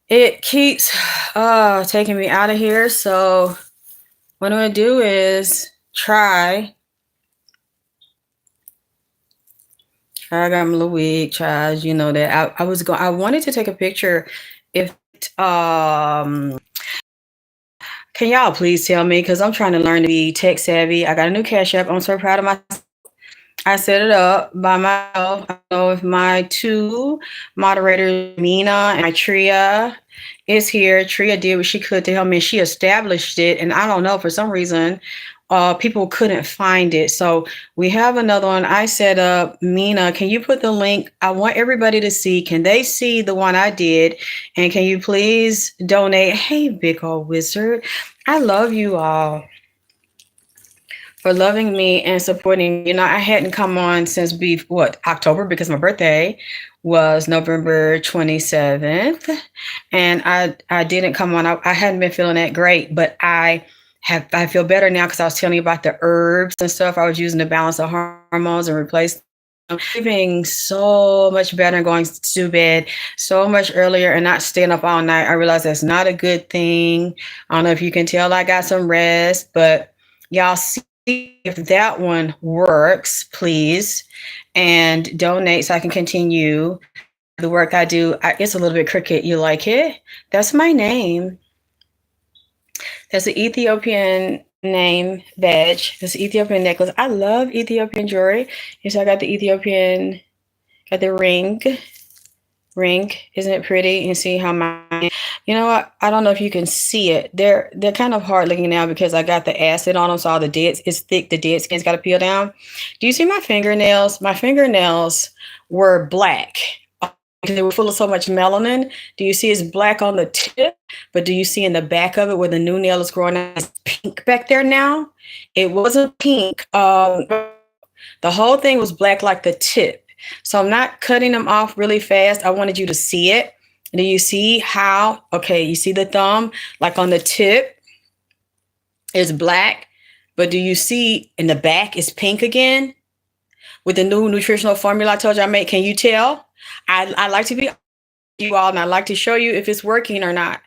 It keeps taking me out of here. So what I'm gonna do is try. I got my little wig, child. You know that I wanted to take a picture. If can y'all please tell me? Because I'm trying to learn to be tech savvy. I got a new Cash App. I'm so proud of myself. I set it up by myself. I know if my two moderators, Mina and my Tria, is here. Tria did what she could to help me. She established it, and I don't know, for some reason, people couldn't find it. So we have another one I set up. Mina, can you put the link? I want everybody to see. Can they see the one I did? And can you please donate? Hey, big old wizard. I love you all for loving me and supporting. You know, I hadn't come on since October, because my birthday was November 27th, and I didn't come on. I hadn't been feeling that great, but I feel better now because I was telling you about the herbs and stuff I was using to balance the hormones and replace. I'm feeling so much better and going to bed so much earlier and not staying up all night. I realize that's not a good thing. I don't know if you can tell I got some rest, but y'all see if that one works, please, and donate so I can continue the work I do. It's a little bit cricket. You like it? That's my name. That's the Ethiopian name badge. This Ethiopian necklace. I love Ethiopian jewelry. So I got the Ethiopian, got the ring. Isn't it pretty? You see how you know what? I don't know if you can see it. They're kind of hard looking now because I got the acid on them, so all it's thick. The dead skin's got to peel down. Do you see my fingernails? My fingernails were black because they were full of so much melanin. Do you see it's black on the tip? But do you see in the back of it where the new nail is growing out, it's pink back there now? It wasn't pink. The whole thing was black like the tip. So I'm not cutting them off really fast. I wanted you to see it. Do you see how? Okay, you see the thumb? Like on the tip is black. But do you see in the back is pink again? With the new nutritional formula I told you I made, can you tell? I like to be you all, and I like to show you if it's working or not.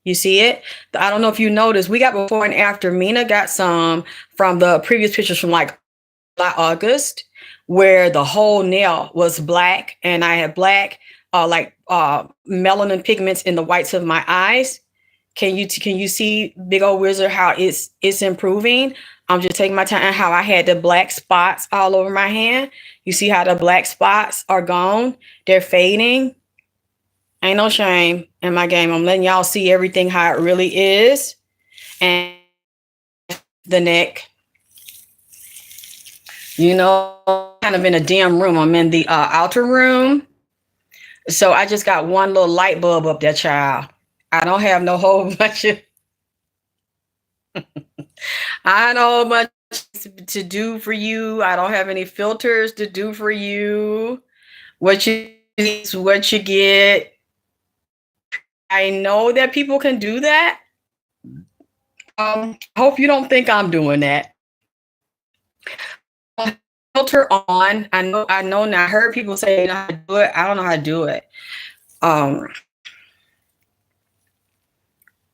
You see it? I don't know if you noticed. We got before and after. Mina got some from the previous pictures from like August, where the whole nail was black, and I had black, melanin pigments in the whites of my eyes. Can you see, big old wizard, how it's improving? I'm just taking my time, and how I had the black spots all over my hand. You see how the black spots are gone? They're fading. Ain't no shame in my game. I'm letting y'all see everything how it really is. And the neck. You know, kind of in a dim room. I'm in the outer room. So I just got one little light bulb up there, child. I don't have no whole bunch of I don't have much to do for you. I don't have any filters to do for you. What you is what you get. I know that people can do that. I hope you don't think I'm doing that. Filter on. I know now. I heard people say, you know how to do it. I don't know how to do it.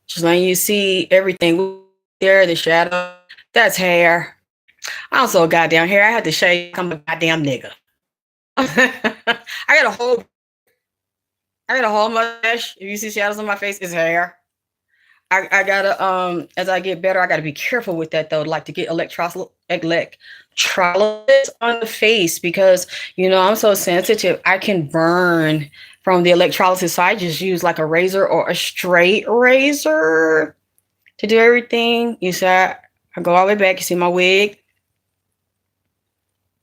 Just letting you see everything there, the shadow. That's hair. I'm so goddamn hair. I had to shave. I'm a goddamn nigga. I got a whole mustache. If you see shadows on my face, it's hair. I gotta as I get better, I gotta be careful with that though. Like to get electrolysis on the face, because you know I'm so sensitive. I can burn from the electrolysis. So I just use like a razor or a straight razor to do everything. You see, I go all the way back. You see my wig.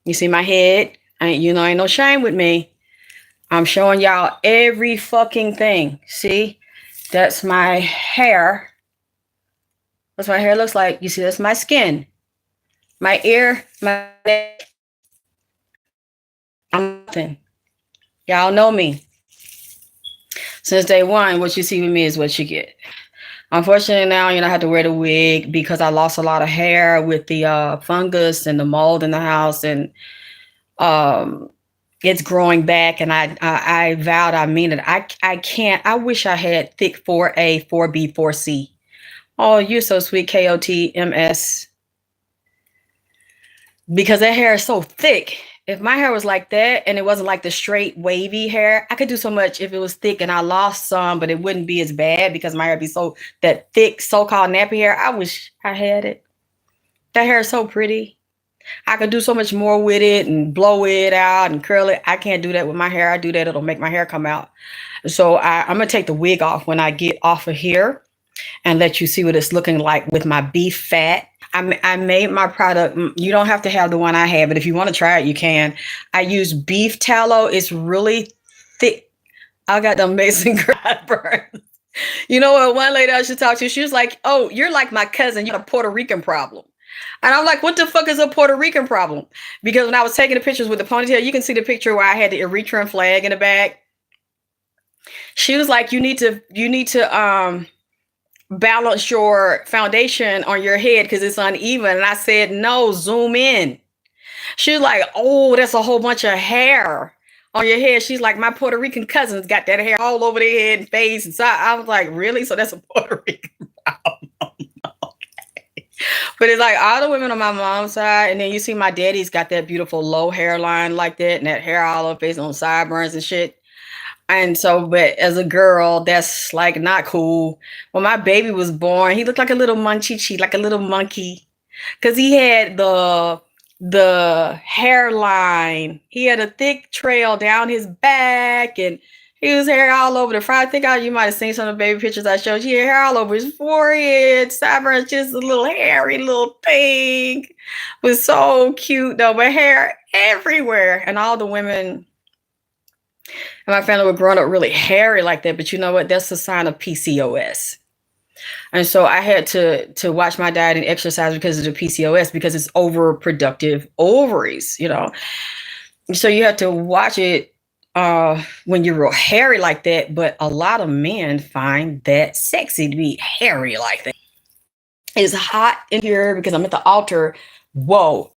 You see my head. Ain't no shame with me. I'm showing y'all every fucking thing. See? That's my hair. That's what my hair looks like. You see, that's my skin. My ear, my neck. I'm nothing. Y'all know me. Since day one, what you see with me is what you get. Unfortunately now, I have to wear the wig because I lost a lot of hair with the fungus and the mold in the house. And it's growing back, and I vowed, I mean it. I can't. I wish I had thick 4A, 4B, 4C. Oh, you're so sweet, KOTMS. Because that hair is so thick. If my hair was like that and it wasn't like the straight wavy hair, I could do so much if it was thick and I lost some, but it wouldn't be as bad because my hair would be so that thick, so-called nappy hair. I wish I had it. That hair is so pretty. I could do so much more with it and blow it out and curl it. I can't do that with my hair. I do that, it'll make my hair come out. So I'm gonna take the wig off when I get off of here and let you see what it's looking like with my beef fat. I made my product. You don't have to have the one I have, but if you want to try it, you can. I use beef tallow. It's really thick. I got the amazing burns. You know what? One lady I should talk to, she was like, "Oh, you're like my cousin. You have a Puerto Rican problem." And I'm like, "What the fuck is a Puerto Rican problem?" Because when I was taking the pictures with the ponytail, you can see the picture where I had the Eritrean flag in the back. She was like, you need to balance your foundation on your head because it's uneven. And I said, no, zoom in. She was like, oh, that's a whole bunch of hair on your head. She's like, my Puerto Rican cousins got that hair all over their head and face. And so I was like, really? So that's a Puerto Rican problem. Okay. But it's like all the women on my mom's side. And then you see my daddy's got that beautiful low hairline like that. And that hair all over face on sideburns and shit. And so, but as a girl, that's like not cool. When my baby was born, he looked like a little munchie, like a little monkey, because he had the hairline. He had a thick trail down his back, and he was hair all over the front. I think you might have seen some of the baby pictures I showed you. He had hair all over his forehead, sideburns, just a little hairy little thing. It was so cute though, but hair everywhere, and all the women. And my family were growing up really hairy like that, but you know what? That's a sign of PCOS. And so I had to watch my diet and exercise because of the PCOS, because it's overproductive ovaries, you know. So you have to watch it when you're real hairy like that. But a lot of men find that sexy to be hairy like that. It's hot in here because I'm at the altar. Whoa,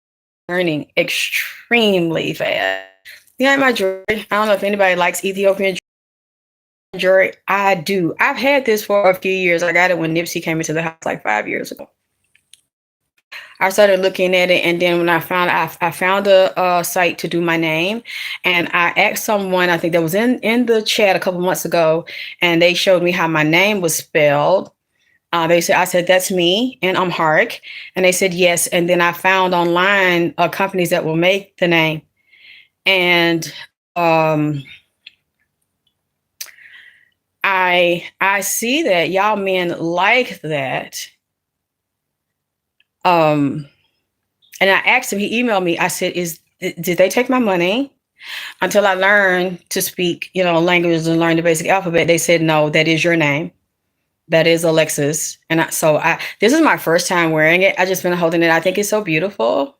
burning extremely fast. Yeah, my jewelry. I don't know if anybody likes Ethiopian jewelry. I do. I've had this for a few years. I got it when Nipsey came into the house like 5 years ago. I started looking at it, and then when I found a site to do my name, and I asked someone, I think that was in the chat a couple months ago, and they showed me how my name was spelled. I said, that's me, and I'm Hark. And they said, yes. And then I found online companies that will make the name. And I see that y'all men like that. And I asked him, he emailed me. I said, did they take my money until I learned to speak, languages and learn the basic alphabet? They said, no, that is your name. That is Alexis. And this is my first time wearing it. I just been holding it. I think it's so beautiful.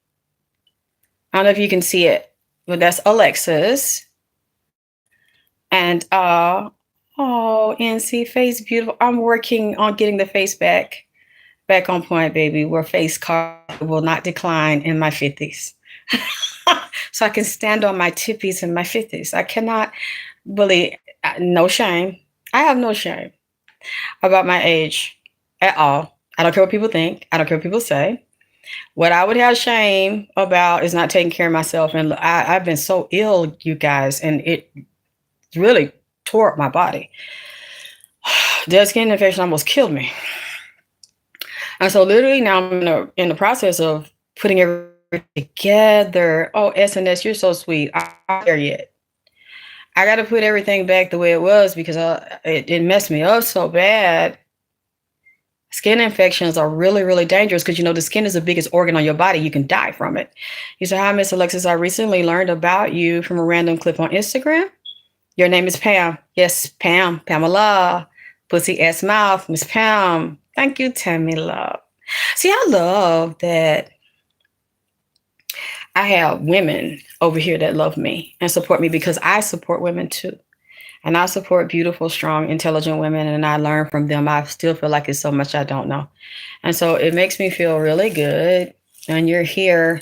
I don't know if you can see it. But that's Alexis. And NC face beautiful. I'm working on getting the face back on point, baby, where face card will not decline in my 50s. So I can stand on my tippies in my 50s. I cannot believe, no shame. I have no shame about my age at all. I don't care what people think. I don't care what people say. What I would have shame about is not taking care of myself. And I've been so ill, you guys, and it really tore up my body. Dead skin infection almost killed me. And so literally now I'm in the process of putting everything together. Oh, SNS, you're so sweet. I'm not there yet. I got to put everything back the way it was because it messed me up so bad. Skin infections are really, really dangerous because, the skin is the biggest organ on your body. You can die from it. You say, hi, Miss Alexis. I recently learned about you from a random clip on Instagram. Your name is Pam. Yes, Pam. Pamela. Pussy ass mouth. Miss Pam. Thank you, Tammy Love. See, I love that I have women over here that love me and support me because I support women too. And I support beautiful, strong, intelligent women, and I learn from them. I still feel like it's so much I don't know. And so it makes me feel really good. And you're here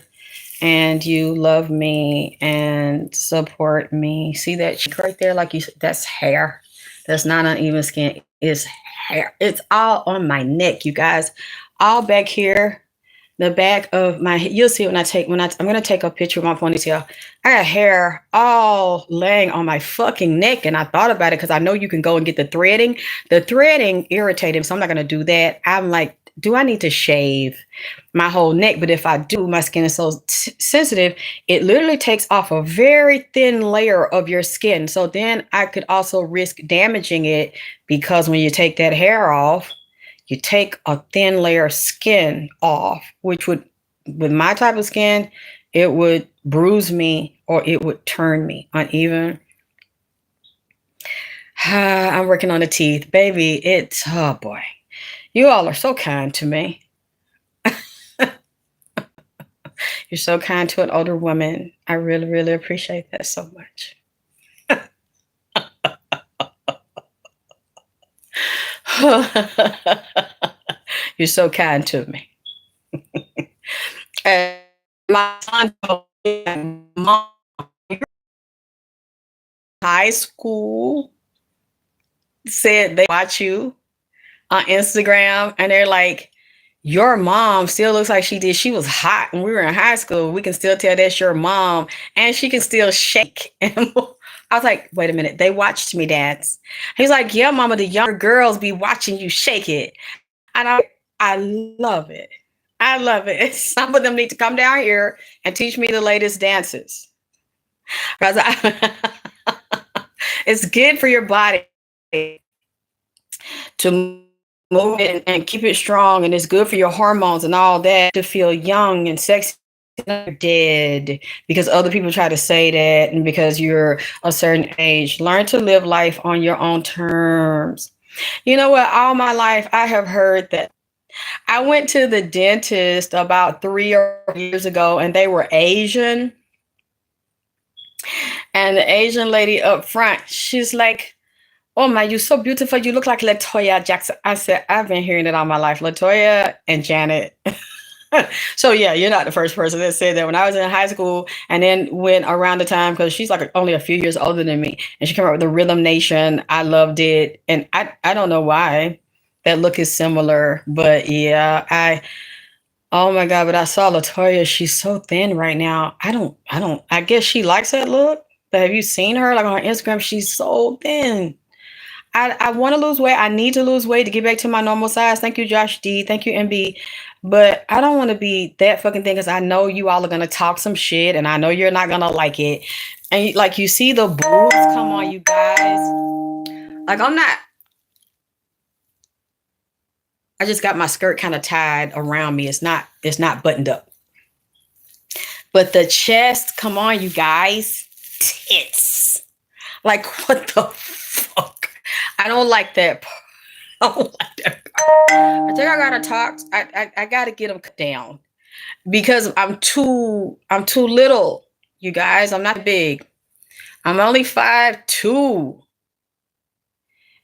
and you love me and support me. See that cheek right there? Like you, that's hair. That's not uneven skin. It's hair. It's all on my neck, you guys. All back here, the back of my. You'll see I'm gonna take a picture of my ponytail. I got hair all laying on my fucking neck, and I thought about it because I know you can go and get the threading. The threading irritated, so I'm not gonna do that. I'm like, do I need to shave my whole neck? But if I do, my skin is so sensitive, it literally takes off a very thin layer of your skin. So then I could also risk damaging it because when you take that hair off, you take a thin layer of skin off, which would, with my type of skin, it would bruise me or it would turn me uneven. I'm working on the teeth, baby. It's, oh boy. You all are so kind to me. You're so kind to an older woman. I really, really appreciate that so much. You're so kind to me. And my son told me, Mom, high school said they watch you on Instagram and they're like, your mom still looks like she did. She was hot when we were in high school. We can still tell that's your mom and she can still shake. And I was like, wait a minute. They watched me dance. He's like, yeah, mama, the younger girls be watching you shake it. And I love it. I love it. Some of them need to come down here and teach me the latest dances. Because it's good for your body to move it and keep it strong, and it's good for your hormones and all that to feel young and sexy. Dead because other people try to say that, and because you're a certain age. Learn to live life on your own terms. You know what? All my life I have heard that. I went to the dentist about 3 or 4 years ago, and they were Asian. And the Asian lady up front, she's like, oh my, you're so beautiful. You look like Latoya Jackson. I said, I've been hearing it all my life. Latoya and Janet. So yeah, you're not the first person that said that. When I was in high school and then went around the time, because she's like only a few years older than me, and she came out with the Rhythm Nation. I loved it. And I don't know why that look is similar, but yeah, oh my God, but I saw Latoya. She's so thin right now. I guess she likes that look. But have you seen her? Like on her Instagram, she's so thin. I want to lose weight. I need to lose weight to get back to my normal size. Thank you, Josh D. Thank you, MB. But I don't want to be that fucking thing because I know you all are going to talk some shit and I know you're not going to like it. And like you see the boobs come on, you guys. Like I just got my skirt kind of tied around me. It's not buttoned up. But the chest, come on, you guys. Tits. Like what the fuck? I don't like that part. I don't like that part. I think I gotta talk. I gotta get them down because I'm too little, you guys. I'm not big. I'm only 5'2".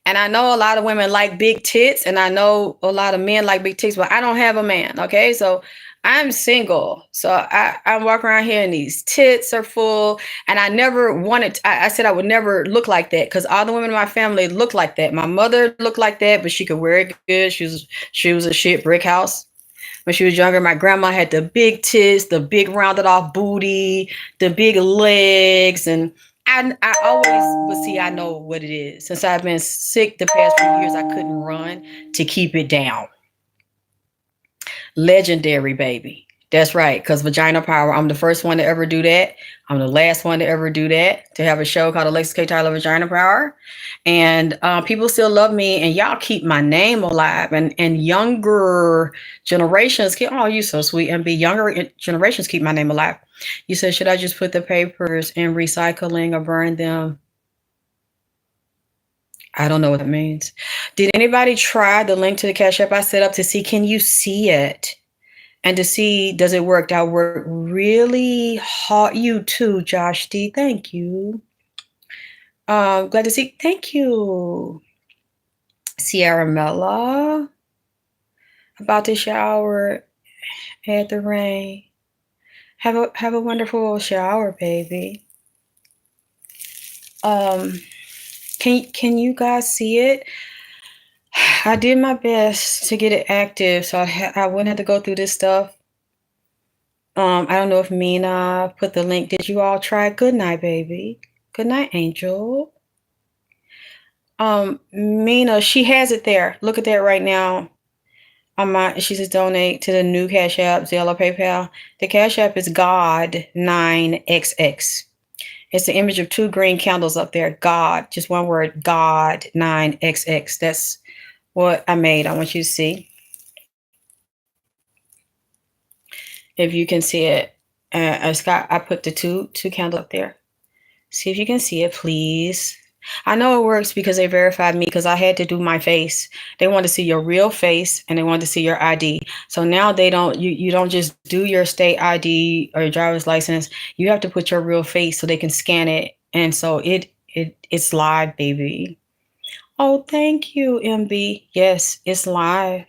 And I know a lot of women like big tits, and I know a lot of men like big tits, but I don't have a man. Okay, so I'm single. So I walk around here and these tits are full. And I never wanted, I said I would never look like that because all the women in my family look like that. My mother looked like that, but she could wear it good. She was a shit brick house. When she was younger, my grandma had the big tits, the big rounded off booty, the big legs, and I always, but see, I know what it is. Since I've been sick the past few years, I couldn't run to keep it down. Legendary, baby. That's right, because Vagina Power, I'm the first one to ever do that. I'm the last one to ever do that, to have a show called Alexis K. Tyler Vagina Power. And people still love me, and y'all keep my name alive. And younger generations keep, oh, you so sweet. And be younger generations keep my name alive. You said, should I just put the papers in recycling or burn them? I don't know what that means. Did anybody try the link to the Cash App I set up to see, can you see it? And to see, does it work? I work really hard. You too, Josh D. Thank you. Glad to see. Thank you. Sierra Mella. About to shower. Had the rain. Have a wonderful shower, baby. Um, can you guys see it? I did my best to get it active, so I wouldn't have to go through this stuff. I don't know if Mina put the link. Did you all try? Good night, baby. Good night, Angel. Mina, she has it there. Look at that right now. She says donate to the new Cash App, Zelle, or PayPal. The Cash App is God9XX. It's the image of two green candles up there. God, just one word, God9XX. That's what I made. I want you to see. If you can see it. I put the two candles up there. See if you can see it, please. I know it works because they verified me because I had to do my face. They want to see your real face and they want to see your ID. So now they don't you don't just do your state ID or your driver's license. You have to put your real face so they can scan it. And so it's live, baby. Oh, thank you, MB. Yes, it's live.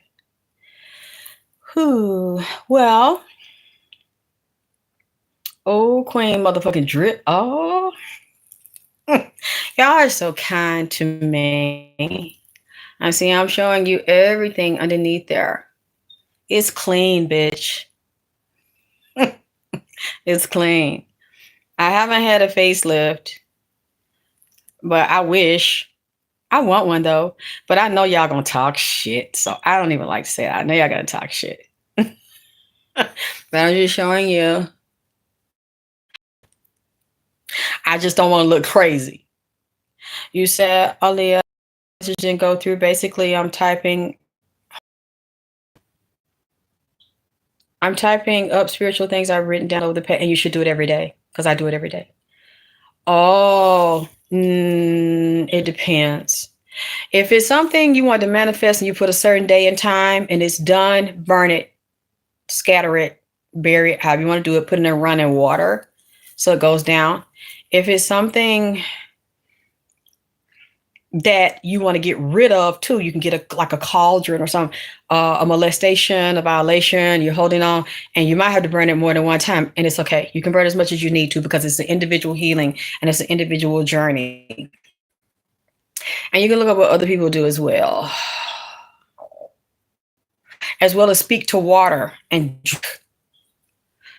Whew. Well, oh, Queen motherfucking drip. Oh, y'all are so kind to me. I see I'm showing you everything underneath there. It's clean, bitch. It's clean. I haven't had a facelift, but I wish. I want one though, but I know y'all gonna talk shit, so I don't even like to say it. I know y'all gonna talk shit. But I'm just showing you. I just don't want to look crazy. You said, Aaliyah, message didn't go through. Basically, I'm typing up spiritual things I've written down over the past, and you should do it every day because I do it every day. Oh, it depends. If it's something you want to manifest and you put a certain day and time and it's done, burn it, scatter it, bury it, however you want to do it, put it in running water so it goes down. If it's something that you want to get rid of too, you can get like a cauldron or something, a molestation, a violation, you're holding on, and you might have to burn it more than one time, and it's okay. You can burn as much as you need to because it's an individual healing and it's an individual journey. And you can look up what other people do as well as speak to water and drink.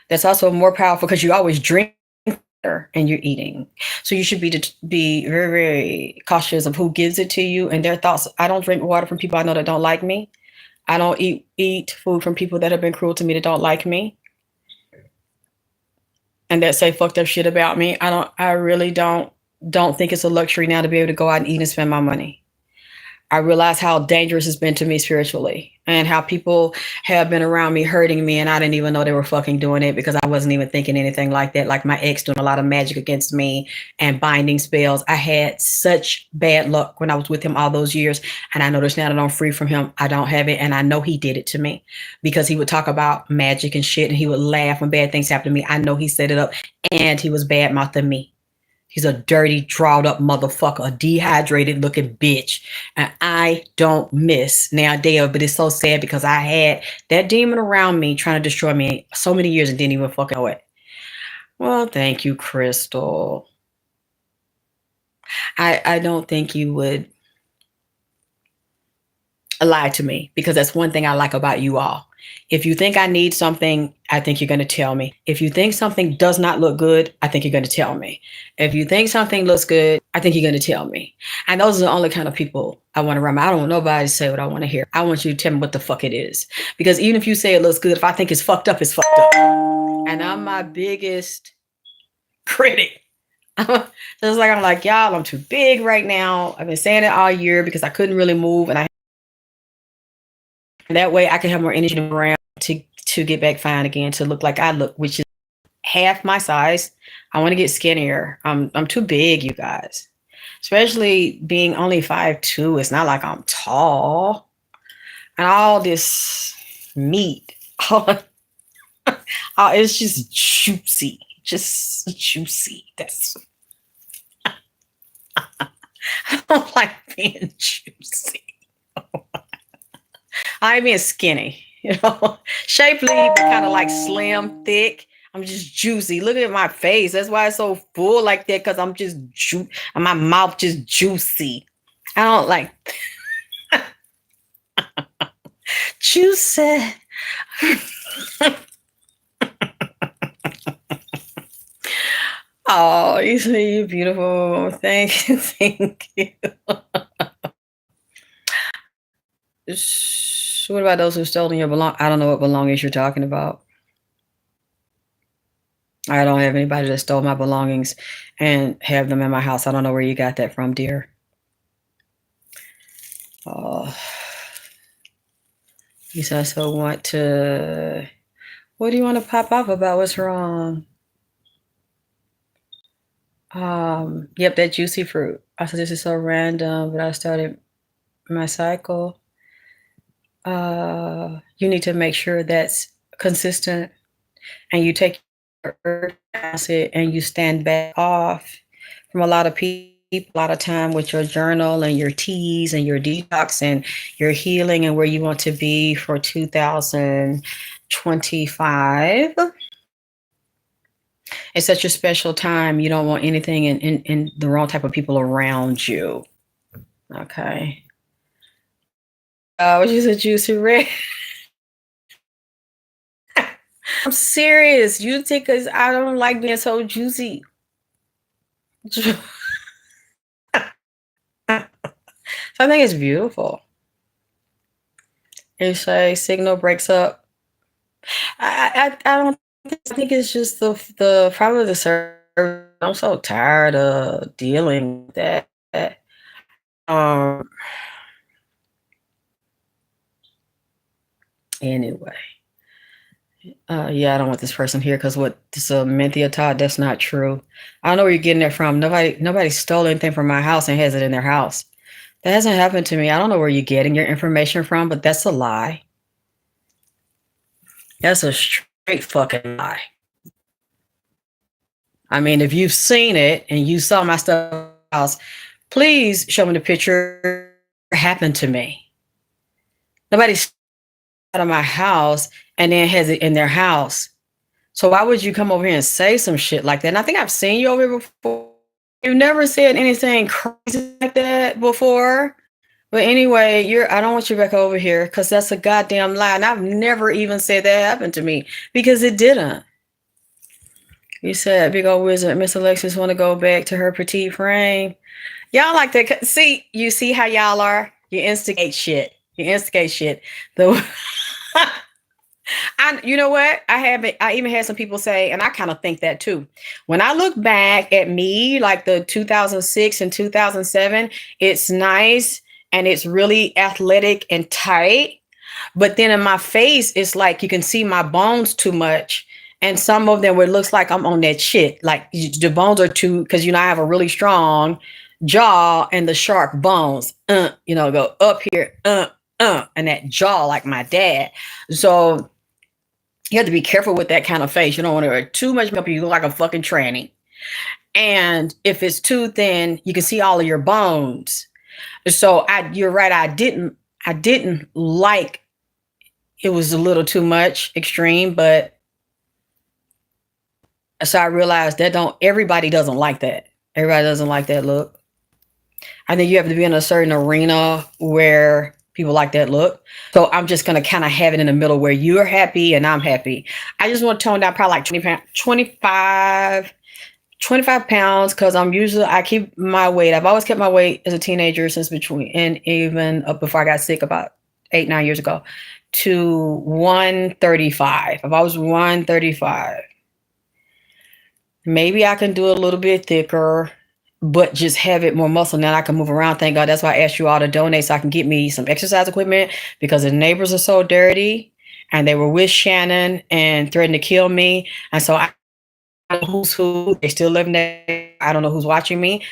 That's also more powerful because you always drink and you're eating. So you should be very, very cautious of who gives it to you and their thoughts. I don't drink water from people I know that don't like me. I don't eat food from people that have been cruel to me that don't like me and that say fucked up shit about me. I really don't think it's a luxury now to be able to go out and eat and spend my money. I realize how dangerous it's been to me spiritually and how people have been around me hurting me and I didn't even know they were fucking doing it because I wasn't even thinking anything like that. Like my ex doing a lot of magic against me and binding spells. I had such bad luck when I was with him all those years. And I noticed now that I'm free from him, I don't have it. And I know he did it to me because he would talk about magic and shit and he would laugh when bad things happened to me. I know he set it up and he was bad mouthing me. He's a dirty, drawed up motherfucker, a dehydrated looking bitch. And I don't miss nowadays, but it's so sad because I had that demon around me trying to destroy me so many years and didn't even fucking know it. Well, thank you, Crystal. I don't think you would lie to me because that's one thing I like about you all. If you think I need something, I think you're going to tell me. If you think something does not look good, I think you're going to tell me. If you think something looks good, I think you're going to tell me. And those are the only kind of people I want to run. I don't want nobody to say what I want to hear. I want you to tell me what the fuck it is. Because even if you say it looks good, if I think it's fucked up, it's fucked up. And I'm my biggest critic. Just like I'm like, y'all, I'm too big right now. I've been saying it all year because I couldn't really move. And that way I can have more energy around to get back fine again, to look like I look, which is half my size. I want to get skinnier. I'm too big, you guys. Especially being only 5'2". It's not like I'm tall. And all this meat. It's just juicy. Just juicy. That's I don't like being juicy. I mean skinny, shapely, but kind of like slim, thick. I'm just juicy. Look at my face. That's why it's so full like that, because I'm just and my mouth just juicy. I don't like juicy. Oh, you say you're beautiful. Thank you. Thank you. What about those who stolen your belong? I don't know what belongings you're talking about. I don't have anybody that stole my belongings and have them in my house. I don't know where you got that from, dear. Oh, you said, so want to. What do you want to pop off about? What's wrong? Yep, that juicy fruit. I said this is so random, but I started my cycle. You need to make sure that's consistent, and you take your acid and you stand back off from a lot of people a lot of time with your journal and your teas and your detox and your healing and where you want to be for 2025. It's such a special time. You don't want anything in the wrong type of people around you. Okay. What you said, juicy red? I'm serious. You think because I don't like being so juicy. So I think it's beautiful. It's a signal breaks up. I don't I think it's just the probably the service. I'm so tired of dealing with that. Um anyway. Yeah, I don't want this person here because what this Menthia taught, that's not true. I don't know where you're getting that from. Nobody stole anything from my house and has it in their house. That hasn't happened to me. I don't know where you're getting your information from, but that's a lie. That's a straight fucking lie. I mean, if you've seen it and you saw my stuff in the house, please show me the picture. It happened to me. Nobody's out of my house and then has it in their house. So why would you come over here and say some shit like that? And I think I've seen you over here before. You've never said anything crazy like that before. But anyway, I don't want you back over here because that's a goddamn lie. And I've never even said that happened to me because it didn't. You said big old wizard, Miss Alexis want to go back to her petite frame. Y'all like that. See, you see how y'all are? You instigate shit. You instigate shit. The you know what? I even had some people say, and I kind of think that too. When I look back at me, like the 2006 and 2007, it's nice and it's really athletic and tight. But then in my face, it's like you can see my bones too much. And some of them where it looks like I'm on that shit. Like the bones are too, because I have a really strong jaw and the sharp bones, go up here, and that jaw like my dad. So you have to be careful with that kind of face. You don't want to wear too much makeup. You look like a fucking tranny. And if it's too thin, you can see all of your bones. So you're right. I didn't like, it was a little too much extreme, but so I realized that everybody doesn't like that. Everybody doesn't like that look. I think you have to be in a certain arena where people like that look. So I'm just going to kind of have it in the middle where you're happy and I'm happy. I just want to tone down probably like 25 pounds because I keep my weight. I've always kept my weight as a teenager and even up before I got sick about 8-9 years ago to 135. I've always 135. Maybe I can do it a little bit thicker, but just have it more muscle. Now I can move around. Thank God. That's why I asked you all to donate so I can get me some exercise equipment because the neighbors are so dirty and they were with Shannon and threatened to kill me. And so I don't know who's who. They still living there. I don't know who's watching me.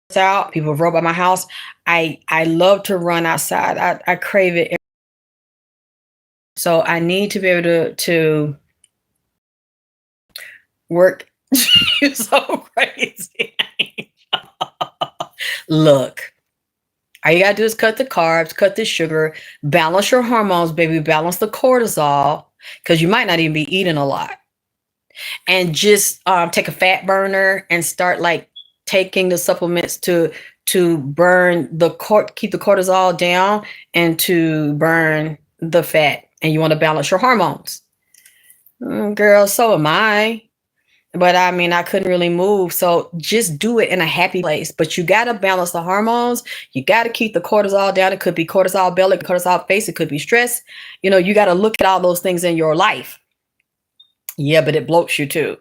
It's out. People rode by my house. I love to run outside. I crave it. So I need to be able to work. You're so crazy. Look, all you gotta do is cut the carbs, cut the sugar, balance your hormones, baby, balance the cortisol, because you might not even be eating a lot. and just take a fat burner and start like taking the supplements to burn keep the cortisol down and to burn the fat. And you want to balance your hormones. Girl, so am I. But I mean, I couldn't really move. So just do it in a happy place. But you got to balance the hormones. You got to keep the cortisol down. It could be cortisol belly, cortisol face. It could be stress. You got to look at all those things in your life. Yeah, but it bloats you too.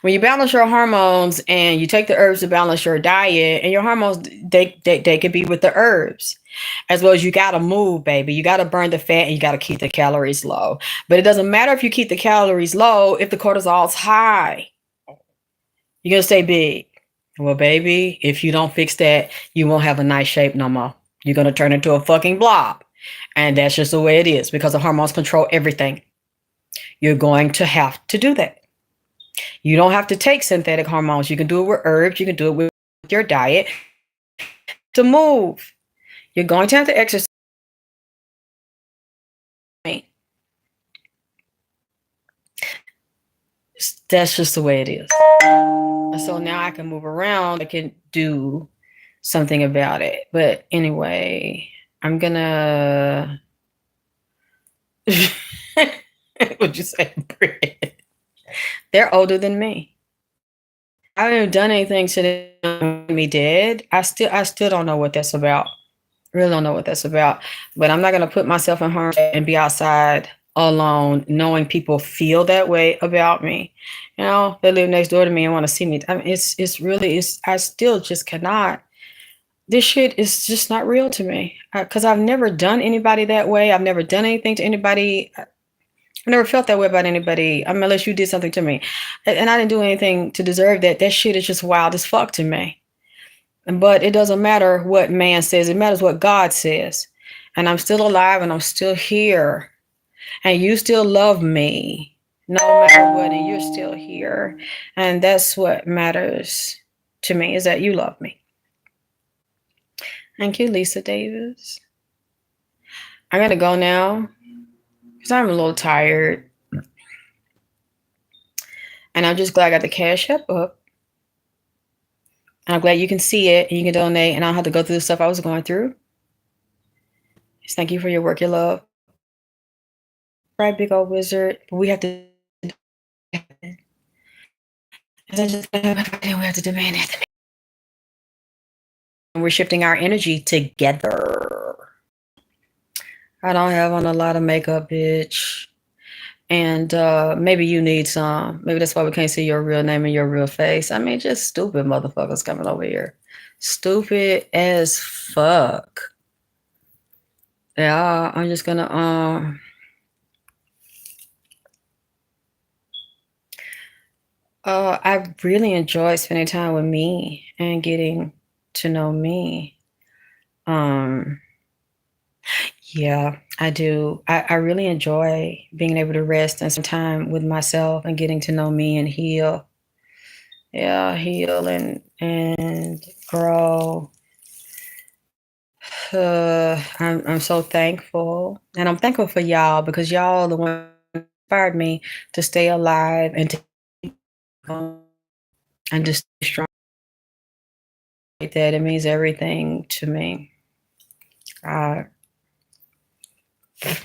When you balance your hormones and you take the herbs to balance your diet, and your hormones, they could be with the herbs. As well as you got to move, baby. You got to burn the fat and you got to keep the calories low. But it doesn't matter if you keep the calories low if the cortisol's high. You're going to stay big. Well, baby, if you don't fix that, you won't have a nice shape no more. You're going to turn into a fucking blob. And that's just the way it is because the hormones control everything. You're going to have to do that. You don't have to take synthetic hormones. You can do it with herbs. You can do it with your diet to move. You're going to have to exercise. That's just the way it is. And so now I can move around. I can do something about it. But anyway, I'm gonna. What'd you say, Brit? They're older than me. I haven't done anything to them me dead. I still don't know what that's about. Really don't know what that's about. But I'm not gonna put myself in harm and be outside alone, knowing people feel that way about me. They live next door to me and want to see me. I mean, it's really. I still just cannot. This shit is just not real to me because I've never done anybody that way. I've never done anything to anybody. I've never felt that way about anybody. I mean, unless you did something to me, and I didn't do anything to deserve that. That shit is just wild as fuck to me. But it doesn't matter what man says. It matters what God says. And I'm still alive and I'm still here. And you still love me no matter what. And you're still here. And that's what matters to me is that you love me. Thank you, Lisa Davis. I gotta go now because I'm a little tired. And I'm just glad I got the Cash App up. And I'm glad you can see it and you can donate and I don't have to go through the stuff I was going through. Just thank you for your work, your love. Right, big old wizard. We have to. We have to demand it. And we're shifting our energy together. I don't have on a lot of makeup, bitch. And maybe you need some. Maybe that's why we can't see your real name and your real face. I mean, just stupid motherfuckers coming over here. Stupid as fuck. Yeah, I'm just gonna I really enjoyed spending time with me and getting to know me. Yeah, I do. I really enjoy being able to rest and spend time with myself and getting to know me and heal. Yeah, heal and grow. I'm so thankful, and I'm thankful for y'all because y'all are the one who inspired me to stay alive and to keep going and just stay strong. Like that it means everything to me. Uh,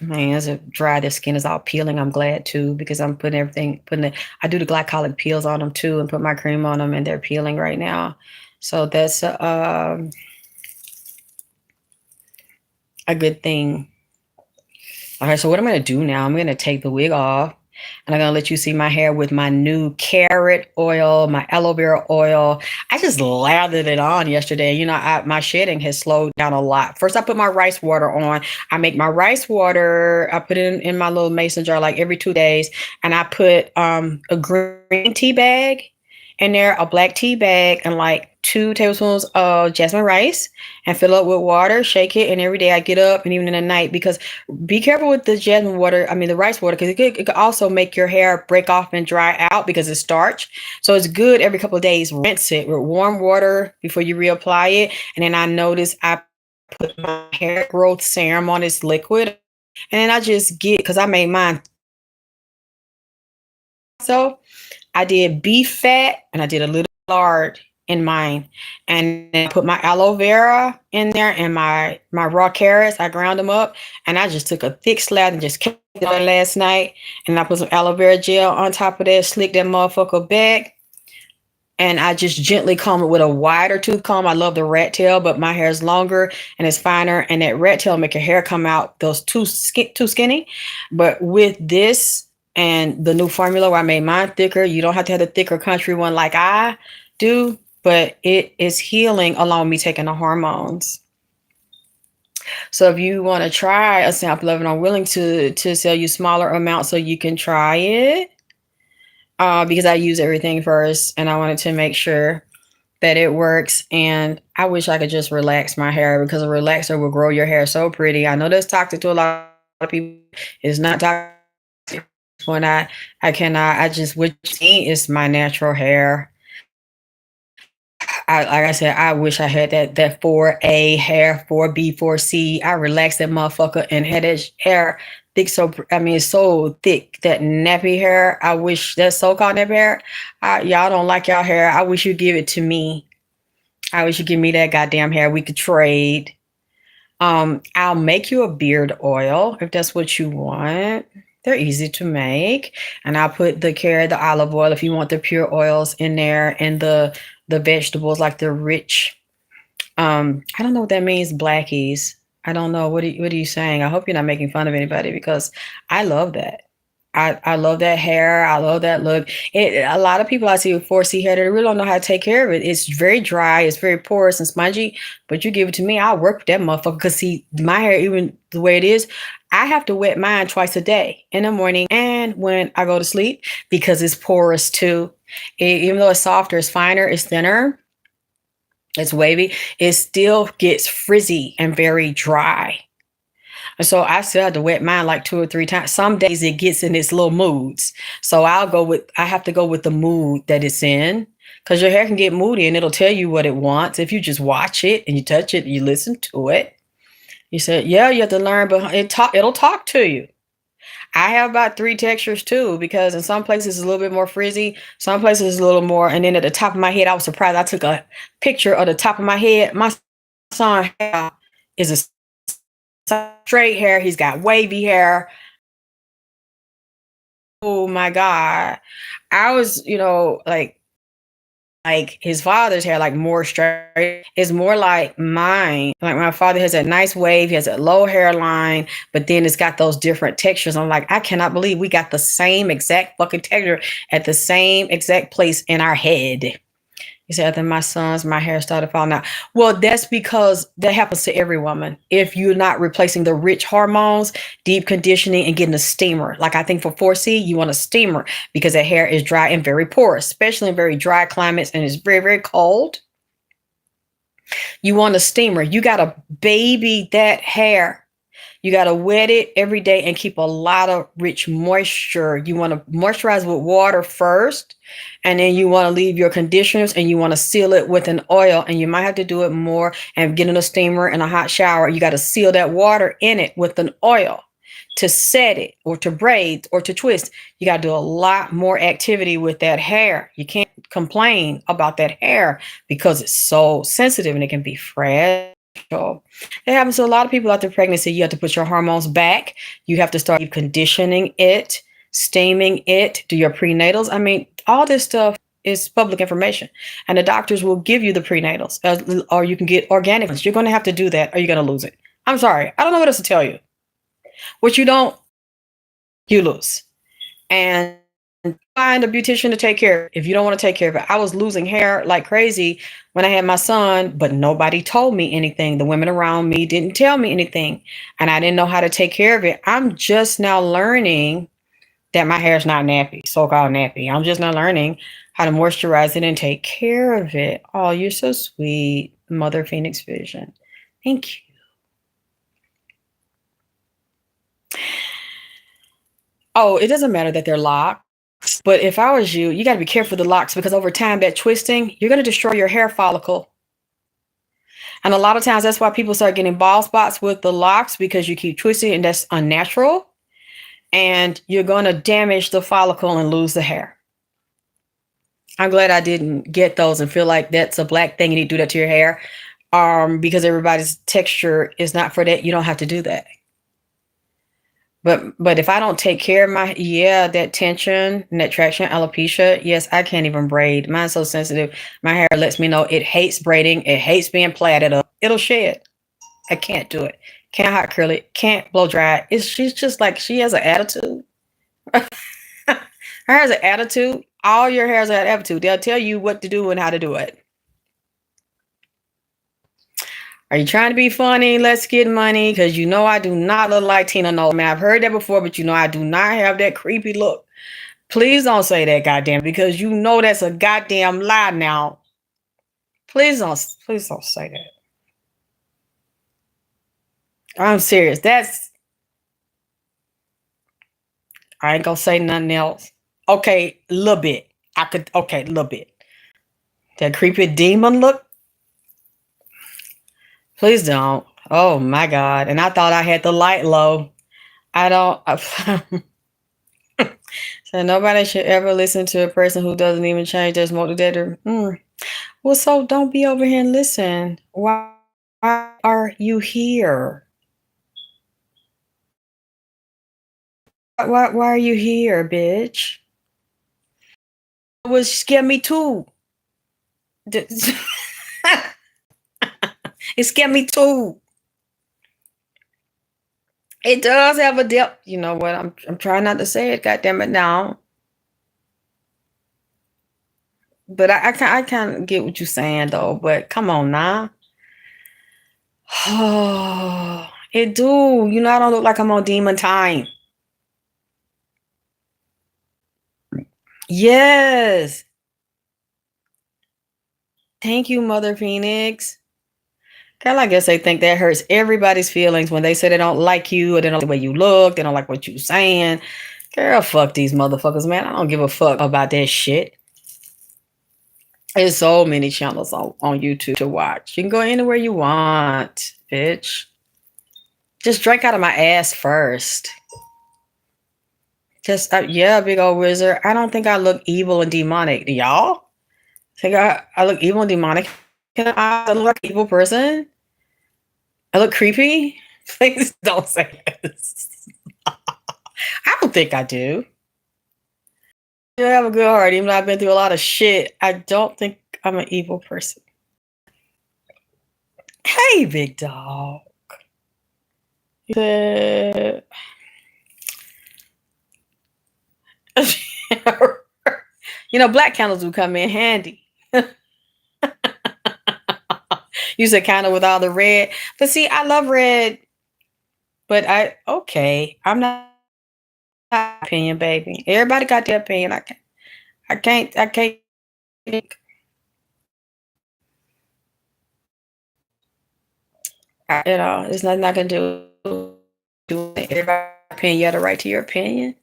Man, as it dry, their skin is all peeling. I'm glad too because I'm I do the glycolic peels on them too and put my cream on them and they're peeling right now. So that's a good thing. All right, so what I'm going to do now, I'm going to take the wig off and I'm going to let you see my hair with my new carrot oil, my aloe vera oil. I just lathered it on yesterday. My shedding has slowed down a lot. First, I put my rice water on. I make my rice water. I put it in my little mason jar like every 2 days. And I put a green tea bag in there, a black tea bag, and like 2 tablespoons of jasmine rice and fill up with water, shake it. And every day I get up and even in the night, because be careful with the jasmine water. I mean, the rice water, because it could also make your hair break off and dry out because it's starch. So it's good every couple of days. Rinse it with warm water before you reapply it. And then I notice I put my hair growth serum on this liquid. And then I just because I made mine. So I did beef fat and I did a little lard in mine. And then I put my aloe vera in there and my raw carrots. I ground them up and I just took a thick slab and just kept it on last night. And I put some aloe vera gel on top of that, slick that motherfucker back. And I just gently comb it with a wider tooth comb. I love the rat tail, but my hair is longer and it's finer. And that rat tail make your hair come out those too skinny. But with this and the new formula where I made mine thicker, you don't have to have the thicker country one like I do, but it is healing along with me taking the hormones. So if you want to try a sample of it, I'm willing to sell you smaller amounts so you can try it. Because I use everything first and I wanted to make sure that it works. And I wish I could just relax my hair because a relaxer will grow your hair so pretty. I know that's toxic to a lot of people. It's not toxic when I cannot. I just wish it's my natural hair. Like I said, I wish I had that 4A hair, 4B, 4C. I relaxed that motherfucker and had that hair thick. It's so thick, that nappy hair. I wish that so-called nappy hair. Y'all don't like y'all hair. I wish you'd give it to me. I wish you'd give me that goddamn hair. We could trade. I'll make you a beard oil if that's what you want. They're easy to make. And I'll put the olive oil if you want the pure oils in there, and the vegetables, like the rich. I don't know what that means, blackies. I don't know. What are you saying? I hope you're not making fun of anybody because I love that. I love that hair. I love that look. A lot of people I see with 4C hair, they really don't know how to take care of it. It's very dry. It's very porous and spongy. But you give it to me, I'll work with that motherfucker. Because see, my hair, even the way it is, I have to wet mine twice a day, in the morning and when I go to sleep, because it's porous too. Even though it's softer, it's finer, it's thinner, it's wavy, it still gets frizzy and very dry. And so I still have to wet mine like 2 or 3 times. Some days it gets in its little moods. So I have to go with the mood that it's in, because your hair can get moody and it'll tell you what it wants. If you just watch it and you touch it and you listen to it, you said, yeah, you have to learn, but it'll talk to you. I have about 3 textures too, because in some places it's a little bit more frizzy, some places it's a little more. And then at the top of my head, I was surprised. I took a picture of the top of my head. My son is a straight hair. He's got wavy hair. Oh my God. I was, like his father's hair, like more straight. It's more like mine. Like my father has that nice wave. He has a low hairline, but then it's got those different textures. I'm like, I cannot believe we got the same exact fucking texture at the same exact place in our head. He said, after my hair started falling out. Well, that's because that happens to every woman. If you're not replacing the rich hormones, deep conditioning, and getting a steamer. Like I think for 4C, you want a steamer because the hair is dry and very porous, especially in very dry climates, and it's very, very cold. You want a steamer. You got to baby that hair. You got to wet it every day and keep a lot of rich moisture. You want to moisturize with water first, and then you want to leave your conditioners and you want to seal it with an oil, and you might have to do it more and get in a steamer and a hot shower. You got to seal that water in it with an oil to set it or to braid or to twist. You got to do a lot more activity with that hair. You can't complain about that hair because it's so sensitive and it can be fragile. It happens to a lot of people after pregnancy. You have to put your hormones back. You have to start conditioning it, steaming it, do your prenatals. I mean, all this stuff is public information, and the doctors will give you the prenatals, or you can get organic ones. You're going to have to do that or you're going to lose it. I'm sorry. I don't know what else to tell you. What you don't, you lose. And find a beautician to take care of it if you don't want to take care of it. I was losing hair like crazy when I had my son, but nobody told me anything. The women around me didn't tell me anything, and I didn't know how to take care of it. I'm just now learning that my hair is not nappy, so-called nappy. I'm just now learning how to moisturize it and take care of it. Oh, you're so sweet, Mother Phoenix Vision. Thank you. Oh, it doesn't matter that they're locked. But if I was you, you got to be careful with the locks, because over time, that twisting, you're going to destroy your hair follicle. And a lot of times that's why people start getting bald spots with the locks, because you keep twisting, and that's unnatural. And you're going to damage the follicle and lose the hair. I'm glad I didn't get those and feel like that's a black thing. You need to do that to your hair. Because everybody's texture is not for that. You don't have to do that. But if I don't take care of my, yeah, that tension and that traction, alopecia, yes, I can't even braid. Mine's so sensitive. My hair lets me know it hates braiding. It hates being plaited up. It'll shed. I can't do it. Can't hot curl it. Can't blow dry. She's just like, she has an attitude. Her has an attitude. All your hairs have an attitude. They'll tell you what to do and how to do it. Are you trying to be funny? Let's get money. Because you know I do not look like Tina Knoll. Man, I've heard that before, but you know I do not have that creepy look. Please don't say that, goddamn, because you know that's a goddamn lie now. Please don't say that. I'm serious. I ain't gonna say nothing else. Okay, a little bit. Okay, a little bit. That creepy demon look? Please don't. Oh my God. And I thought I had the light low. I don't. So nobody should ever listen to a person who doesn't even change their smoke detector. Well, so don't be over here and listen. Why are you here? Why are you here, bitch? It would scare me too. It scared me too. It does have a depth. You know what? I'm trying not to say it. God damn it now. But I kind of get what you're saying though. But come on now. Oh, it do. You know I don't look like I'm on demon time. Yes. Thank you, Mother Phoenix. Girl, I guess they think that hurts everybody's feelings when they say they don't like you or they don't like the way you look, they don't like what you saying. Girl, fuck these motherfuckers, man. I don't give a fuck about that shit. There's so many channels on YouTube to watch. You can go anywhere you want, bitch. Just drink out of my ass first. Just, yeah, big old wizard. I don't think I look evil and demonic. Do y'all think I look evil and demonic? Can I look like an evil person? I look creepy? Please don't say this. I don't think I do. I have a good heart, even though I've been through a lot of shit. I don't think I'm an evil person. Hey, big dog. You know, black candles do come in handy. You said candle with all the red. But see, I love red. But I'm not opinion, baby. Everybody got their opinion. I can't. You know, there's nothing I can do. Everybody opinion. You have the right to your opinion.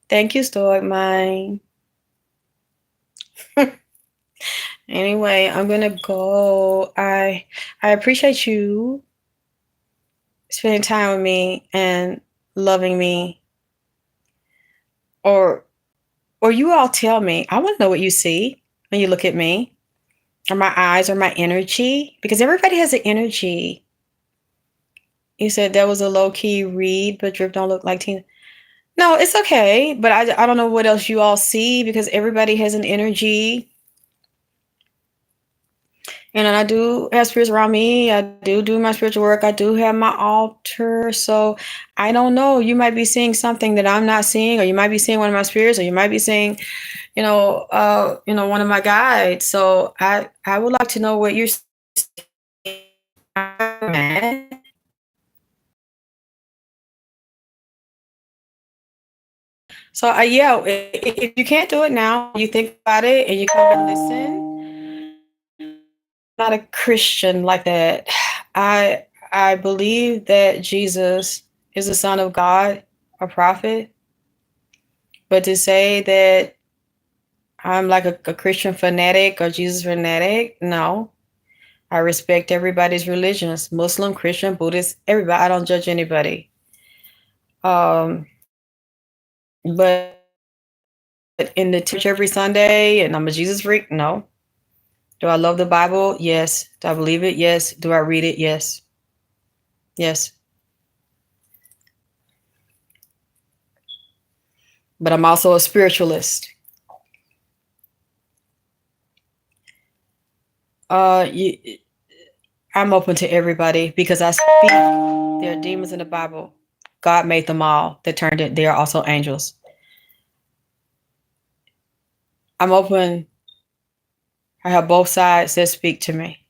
Thank you, Stoic Mind. Anyway, I'm gonna go. I appreciate you spending time with me and loving me. Or you all tell me. I want to know what you see when you look at me. Or my eyes or my energy. Because everybody has an energy. You said that was a low-key read, but Drip don't look like Tina. No, it's okay. But I don't know what else you all see because everybody has an energy. And I do have spirits around me. I do my spiritual work. I do have my altar. So I don't know. You might be seeing something that I'm not seeing, or you might be seeing one of my spirits, or you might be seeing, one of my guides. So I would like to know what you're seeing. So yeah, if you can't do it now, you think about it and you come and listen. I'm not a Christian like that. I believe that Jesus is the Son of God, a prophet. But to say that I'm like a Christian fanatic or Jesus fanatic, no. I respect everybody's religions, Muslim, Christian, Buddhist, everybody. I don't judge anybody. But in the church every Sunday and I'm a Jesus freak? No. Do I love the Bible? Yes. Do I believe it? Yes. Do I read it? Yes. Yes. But I'm also a spiritualist. You, I'm open to everybody because I speak. There are demons in the Bible. God made them all. They turned it. They are also angels. I'm open. I have both sides that speak to me.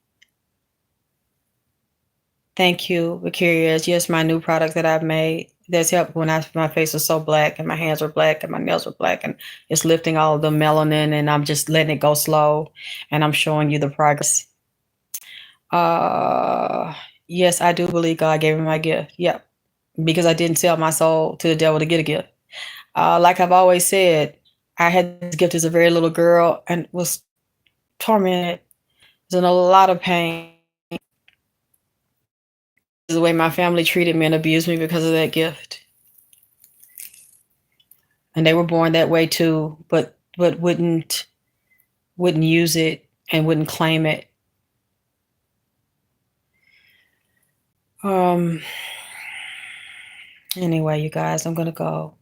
Thank you, Vicarious. Yes, my new product that I've made. That's helped when my face was so black and my hands were black and my nails were black and it's lifting all of the melanin and I'm just letting it go slow and I'm showing you the progress. Uh, yes, I do believe God gave me my gift. Yep, because I didn't sell my soul to the devil to get a gift. Like I've always said, I had this gift as a very little girl and was tormented, was in a lot of pain. The way my family treated me and abused me because of that gift. And they were born that way too, but wouldn't use it and wouldn't claim it. Um anyway, you guys, I'm gonna go.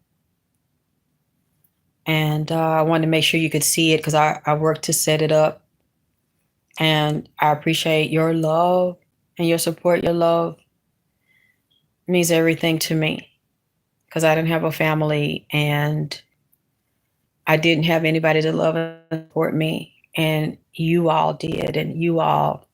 And I wanted to make sure you could see it because I worked to set it up. And I appreciate your love and your support. Your love means everything to me because I didn't have a family and I didn't have anybody to love and support me. And you all did. And you all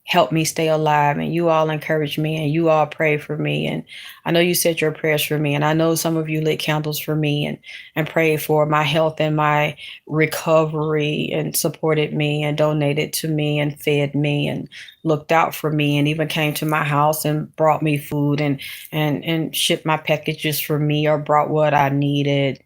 helped me stay alive. And you all encouraged me. And you all prayed for me. And I know you said your prayers for me. And I know some of you lit candles for me and prayed for my health and my recovery and supported me and donated to me and fed me and looked out for me and even came to my house and brought me food and shipped my packages for me or brought what I needed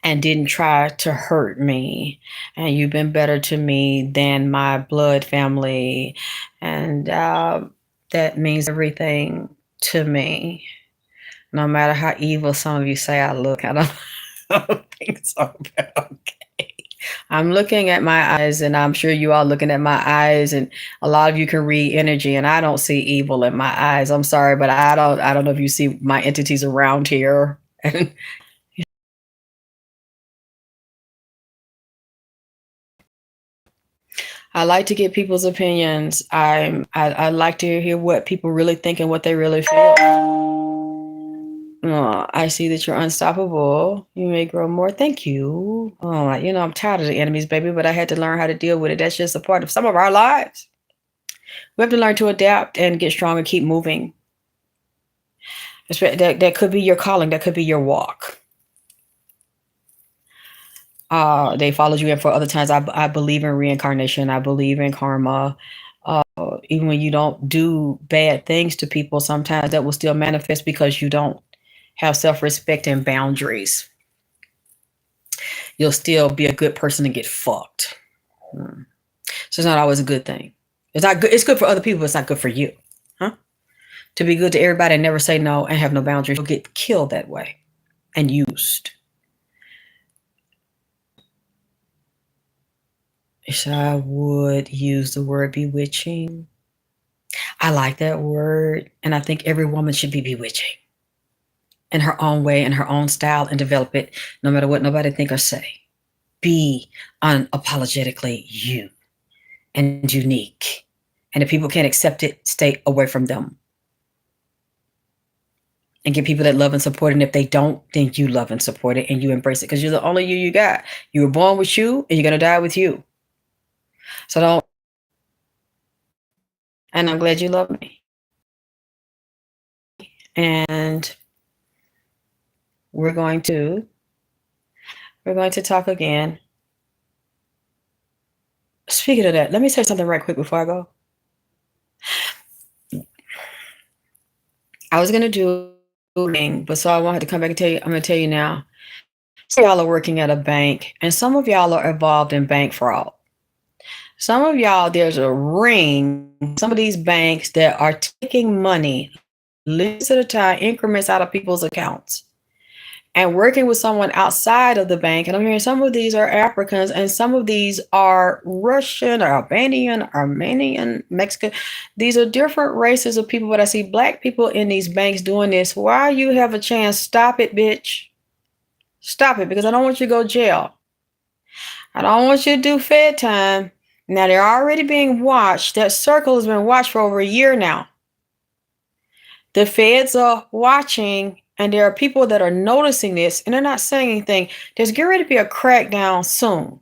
and didn't try to hurt me. And you've been better to me than my blood family. And that means everything to me. No matter how evil some of you say I look, I don't think so. Okay. I'm looking at my eyes, and I'm sure you all looking at my eyes, and a lot of you can read energy, and I don't see evil in my eyes. I'm sorry, but I don't know if you see my entities around here. I like to get people's opinions. I like to hear what people really think and what they really feel. Oh, I see that you're unstoppable. You may grow more. Thank you. Oh, I'm tired of the enemies, baby, but I had to learn how to deal with it. That's just a part of some of our lives. We have to learn to adapt and get strong and keep moving. That could be your calling. That could be your walk. They followed you in for other times. I believe in reincarnation. I believe in karma. Even when you don't do bad things to people, sometimes that will still manifest because you don't have self-respect and boundaries. You'll still be a good person and get fucked. So it's not always a good thing. It's not good. It's good for other people, but it's not good for you. Huh? To be good to everybody and never say no and have no boundaries, you'll get killed that way and used. So I would use the word bewitching. I like that word. And I think every woman should be bewitching in her own way, in her own style, and develop it no matter what nobody think or say. Be unapologetically you and unique. And if people can't accept it, stay away from them. And get people that love and support it. And if they don't, then you love and support it and you embrace it because you're the only you got. You were born with you and you're going to die with you. So don't. And I'm glad you love me. And we're going to talk again. Speaking of that, let me say something right quick before I go. I was going to do a thing, but so I wanted to come back and tell you, I'm going to tell you now. Some of y'all are working at a bank, and some of y'all are involved in bank fraud. Some of y'all, there's a ring, some of these banks that are taking money, little at a time, increments out of people's accounts, and working with someone outside of the bank. And I'm hearing some of these are Africans and some of these are Russian or Albanian, Armenian, Mexican. These are different races of people, but I see black people in these banks doing this. While you have a chance, stop it, bitch. Stop it, because I don't want you to go to jail. I don't want you to do Fed time. Now they're already being watched. That circle has been watched for over a year now. The feds are watching, and there are people that are noticing this, and they're not saying anything. There's getting ready to be a crackdown soon.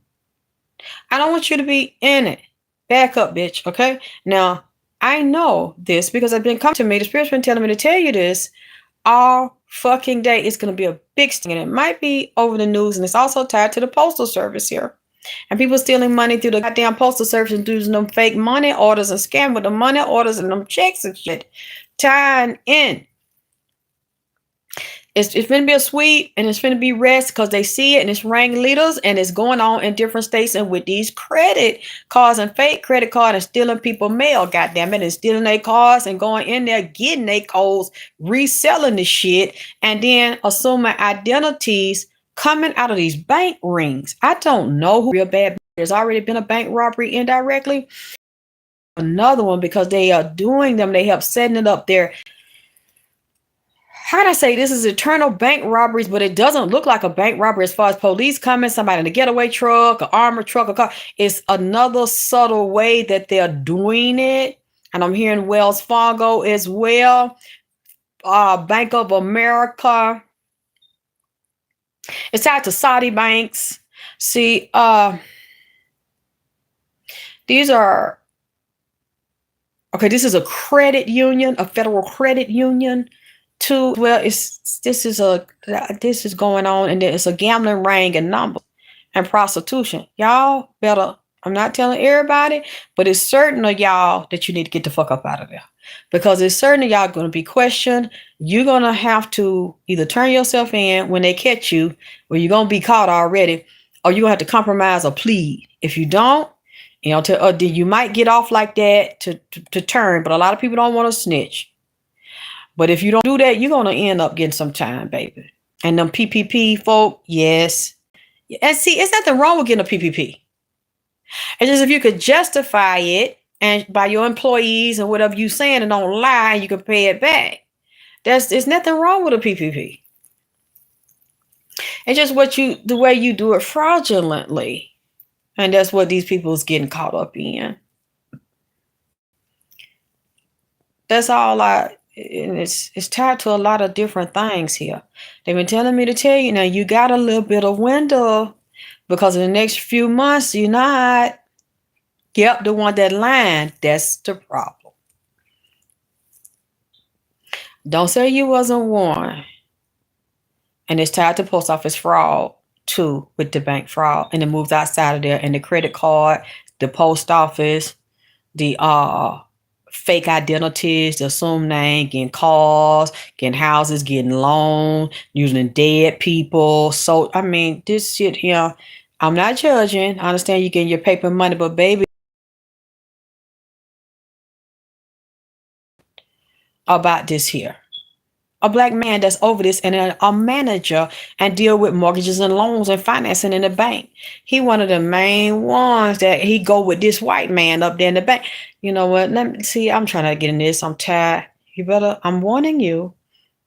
I don't want you to be in it. Back up, bitch, okay? Now, I know this because I've been coming to me. The Spirit's been telling me to tell you this all fucking day. It's going to be a big thing, and it might be over the news, and it's also tied to the Postal Service here. And people stealing money through the goddamn Postal Service and using them fake money orders and scam with the money orders and them checks and shit. Tying in. It's going to be a sweep, and it's going to be rest because they see it, and it's ring leaders, and it's going on in different states. And with these credit cards and fake credit card and stealing people mail, goddamn it, and stealing their cards and going in there, getting their codes, reselling the shit, and then assuming identities coming out of these bank rings. I don't know who real bad. There's already been a bank robbery indirectly. Another one because they are doing them. They help setting it up there. How can I say this is eternal bank robberies, but it doesn't look like a bank robbery as far as police coming, somebody in a getaway truck, an armored truck, a car. It's another subtle way that they're doing it. And I'm hearing Wells Fargo as well. Bank of America. It's tied to Saudi banks. See, these are, okay, this is a credit union, a federal credit union. Too, well, this is going on, and it's a gambling ring and numbers and prostitution. Y'all better, I'm not telling everybody, but it's certain of y'all that you need to get the fuck up out of there, because it's certain of y'all going to be questioned. You're going to have to either turn yourself in when they catch you, or you're going to be caught already, or you're going to have to compromise or plead. If you don't, you might get off like that to turn, but a lot of people don't want to snitch. But if you don't do that, you're going to end up getting some time, baby. And them PPP folk, yes. And see, there's nothing wrong with getting a PPP. It's just if you could justify it and by your employees and whatever you saying and don't lie, you can pay it back. There's nothing wrong with a PPP. It's just the way you do it fraudulently. And that's what these people is getting caught up in. That's all and it's tied to a lot of different things here. They've been telling me to tell you now, you got a little bit of window because in the next few months, you're not. Yep, the one that line, that's the problem. Don't say you wasn't warned. And it's tied to post office fraud too, with the bank fraud, and it moves outside of there, and the credit card, the post office, the fake identities, the assumed name, getting cars, getting houses, getting loans, using dead people. So, I mean, this shit here, I'm not judging. I understand you getting your paper money, but baby, about this here. A black man that's over this and a manager and deal with mortgages and loans and financing in the bank. He one of the main ones that he go with this white man up there in the bank. You know what? Let me see. I'm trying to get in this. I'm tired. I'm warning you.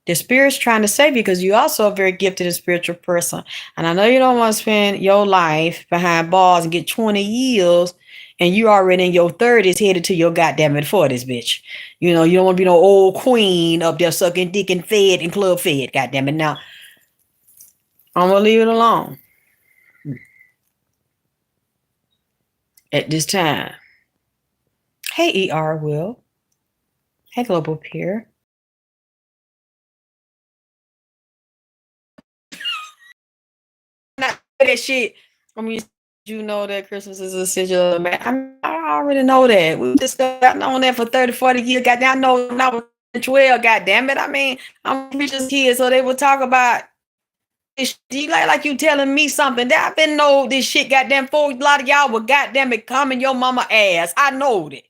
The Spirit's trying to save you because you also a very gifted and spiritual person. And I know you don't want to spend your life behind bars and get 20 years and you already in your 30s headed to your goddamn 40s, bitch. You know, you don't want to be no old queen up there sucking dick and fed and club fed, goddamn it. Now, I'm going to leave it alone at this time. Hey, ER Will. Hey, Global Peer. Not that shit. I mean, you know that Christmas is a sigil, man. I already know that. We just got on that for 30, 40 years. Goddamn, I know when I was 12, goddamn it. I mean, I'm preacher's kid, so they would talk about this shit. Like you telling me something that I've been know this shit, goddamn, for a lot of y'all would goddamn it come in your mama ass. I know that.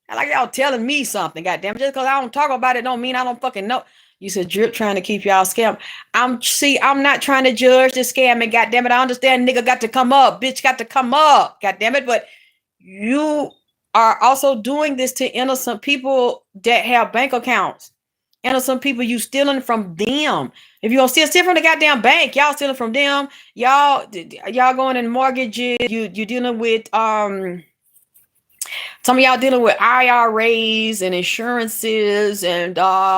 And like y'all telling me something, goddamn. Just because I don't talk about it don't mean I don't fucking know. You said drip trying to keep y'all scam. I'm not trying to judge the scam, and goddamn it, I understand nigga got to come up, bitch got to come up, goddamn it, but you are also doing this to innocent people that have bank accounts. Innocent people, you stealing from them. If you gonna steal from the goddamn bank, y'all stealing from them. Y'all going in mortgages. You dealing with some of y'all dealing with IRAs and insurances and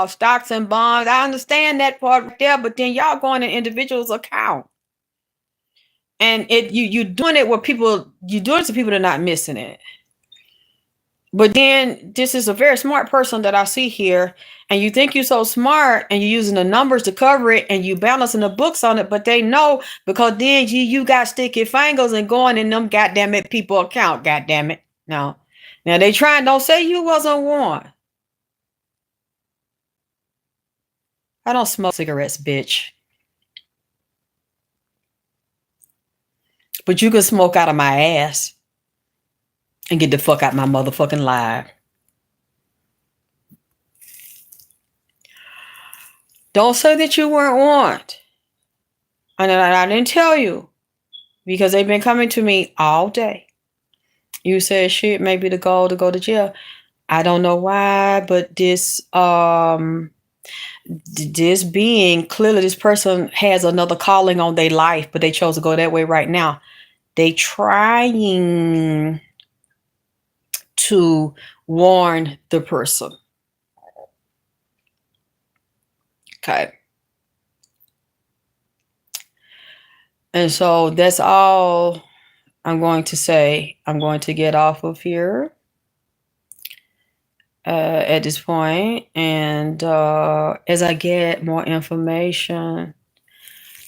stocks and bonds. I understand that part right there, but then y'all going in individuals' account. And you doing it where you doing it to people that are not missing it. But then this is a very smart person that I see here, and you think you're so smart and you're using the numbers to cover it and you balancing the books on it, but they know because then you got sticky fingers and going in them goddamn it people account, goddamn it. No. Now they trying, don't say you wasn't warned. I don't smoke cigarettes, bitch. But you can smoke out of my ass and get the fuck out my motherfucking life. Don't say that you weren't warned. And I didn't tell you because they've been coming to me all day. You said shit, maybe the goal to go to jail. I don't know why, but this being, clearly this person has another calling on their life, but they chose to go that way right now. They trying to warn the person. Okay. And so that's all I'm going to say. I'm going to get off of here at this point. And as I get more information,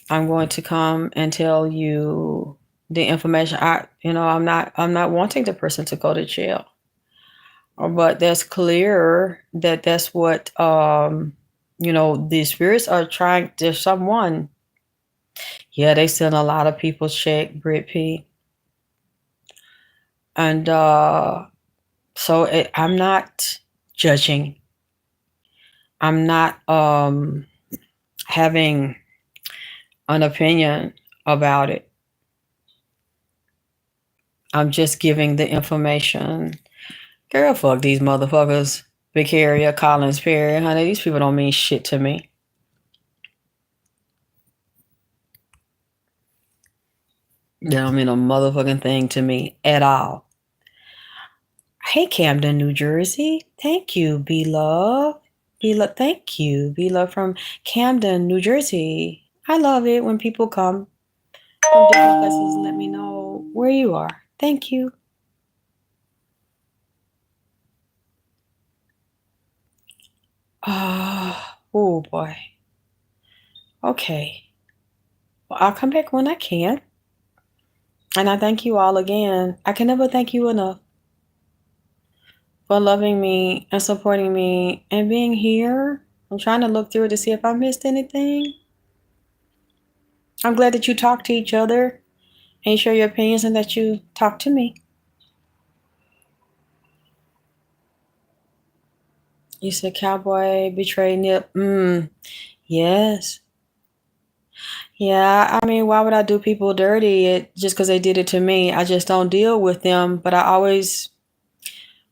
I'm going to come and tell you the information. I'm not wanting the person to go to jail. But that's clear that that's what the spirits are trying. There's someone. Yeah, they send a lot of people check Brit P. And so I'm not judging. I'm not having an opinion about it. I'm just giving the information. Girl, fuck these motherfuckers. Vicaria, Collins, Perry, honey, these people don't mean shit to me. They don't mean a motherfucking thing to me at all. Hey, Camden, New Jersey. Thank you, B-Love. B-Love, thank you. B-Love from Camden, New Jersey. I love it when people come from different places and let me know where you are. Thank you. Oh, boy. Okay. Well, I'll come back when I can. And I thank you all again. I can never thank you enough for loving me and supporting me and being here. I'm trying to look through it to see if I missed anything. I'm glad that you talk to each other and you share your opinions and that you talk to me. You said cowboy betrayed Nip. Yes. Yeah, I mean, why would I do people dirty just because they did it to me? I just don't deal with them, but I always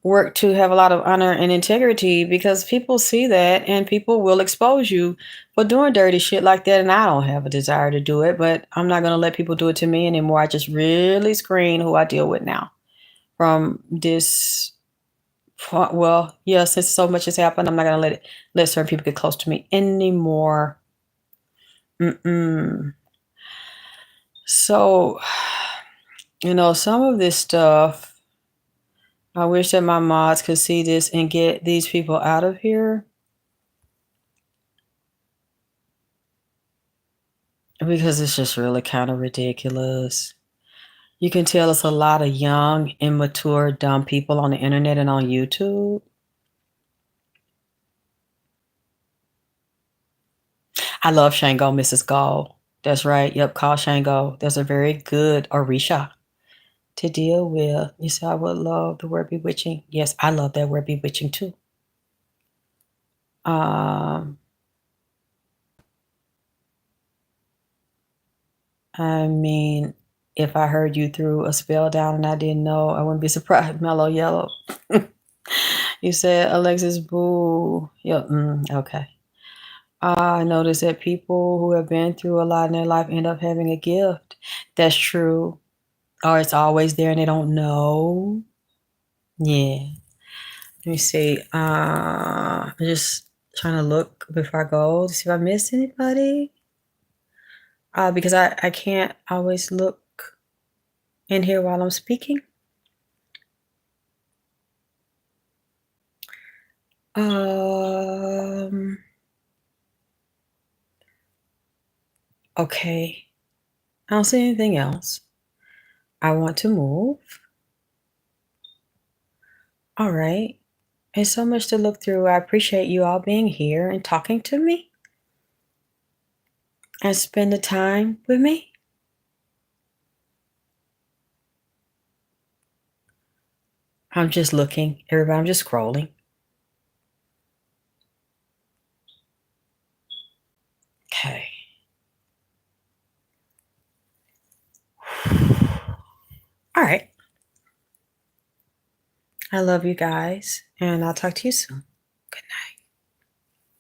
work to have a lot of honor and integrity because people see that and people will expose you for doing dirty shit like that. And I don't have a desire to do it, but I'm not going to let people do it to me anymore. I just really screen who I deal with now from this. Well, yeah, since so much has happened, I'm not going to let certain people get close to me anymore. So, some of this stuff, I wish that my mods could see this and get these people out of here. Because it's just really kind of ridiculous. You can tell it's a lot of young, immature, dumb people on the internet and on YouTube. I love Shango, Mrs. Gall. That's right. Yep, call Shango. There's a very good Orisha to deal with. You say, I would love the word bewitching. Yes, I love that word bewitching too. I mean, if I heard you threw a spell down and I didn't know, I wouldn't be surprised. Mellow yellow. You said Alexis Boo. Yep. Okay. I noticed that people who have been through a lot in their life end up having a gift. That's true. Or it's always there and they don't know. Yeah. Let me see. I'm just trying to look before I go to see if I missed anybody. Because I can't always look in here while I'm speaking. Okay. I don't see anything else. I want to move. All right. There's so much to look through. I appreciate you all being here and talking to me and spend the time with me. I'm just looking. Everybody, I'm just scrolling. Okay. All right. I love you guys, and I'll talk to you soon. Good night.